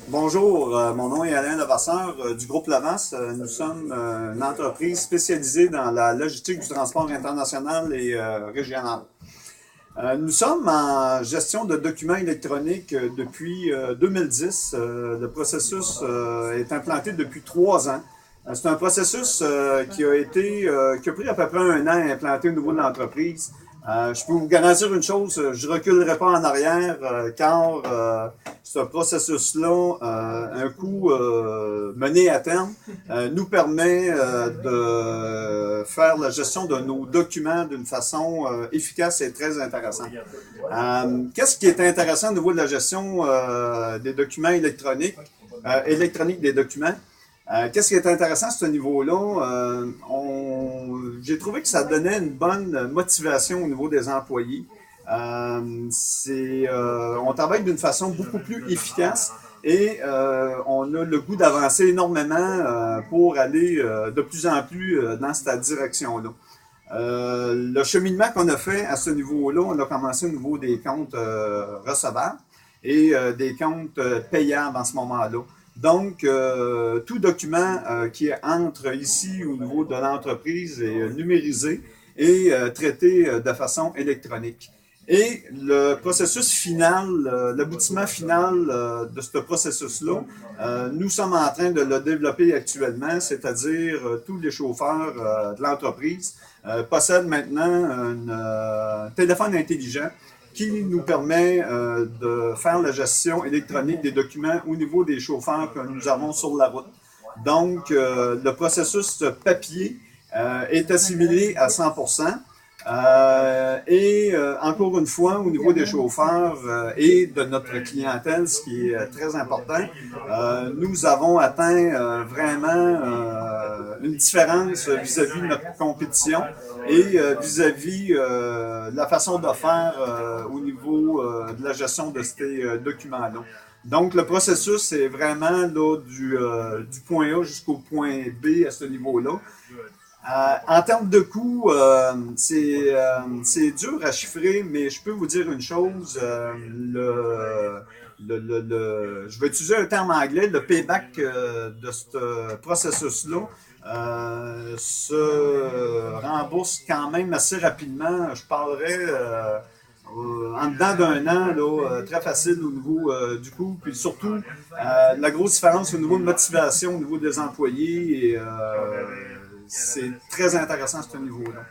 Bonjour, mon nom est Alain Levasseur du groupe Lavance. Nous sommes une entreprise spécialisée dans la logistique du transport international et régional. Nous sommes en gestion de documents électroniques depuis 2010. Le processus est implanté depuis 3 ans. C'est un processus qui a pris à peu près un an à implanter au niveau de l'entreprise. Je peux vous garantir une chose, je reculerai pas en arrière car ce processus-là, un coup mené à terme, nous permet de faire la gestion de nos documents d'une façon efficace et très intéressante. Qu'est-ce qui est intéressant au niveau de la gestion des documents électroniques des documents? Qu'est-ce qui est intéressant à ce niveau-là? J'ai trouvé que ça donnait une bonne motivation au niveau des employés. On travaille d'une façon beaucoup plus efficace et on a le goût d'avancer énormément pour aller de plus en plus dans cette direction-là. Le cheminement qu'on a fait à ce niveau-là, on a commencé au niveau des comptes recevables et des comptes payables en ce moment-là. Donc, tout document qui entre ici au niveau de l'entreprise est numérisé et traité de façon électronique. Et le processus final, l'aboutissement final de ce processus-là, nous sommes en train de le développer actuellement, c'est-à-dire tous les chauffeurs de l'entreprise possèdent maintenant un téléphone intelligent qui nous permet de faire la gestion électronique des documents au niveau des chauffeurs que nous avons sur la route. Donc, le processus papier est assimilé à 100%. Encore une fois, au niveau des chauffeurs et de notre clientèle, ce qui est très important, nous avons atteint vraiment une différence vis-à-vis de notre compétition et vis-à-vis de la façon de faire au niveau de la gestion de ces documents-là. Donc, le processus est vraiment là, du point A jusqu'au point B à ce niveau-là. En termes de coûts, c'est dur à chiffrer, mais je peux vous dire une chose. Je vais utiliser un terme anglais, le payback de ce processus-là se rembourse quand même assez rapidement. Je parlerais en dedans d'un an, là, très facile au niveau du coût, puis surtout la grosse différence au niveau de motivation, au niveau des employés, et c'est très intéressant à ce niveau-là.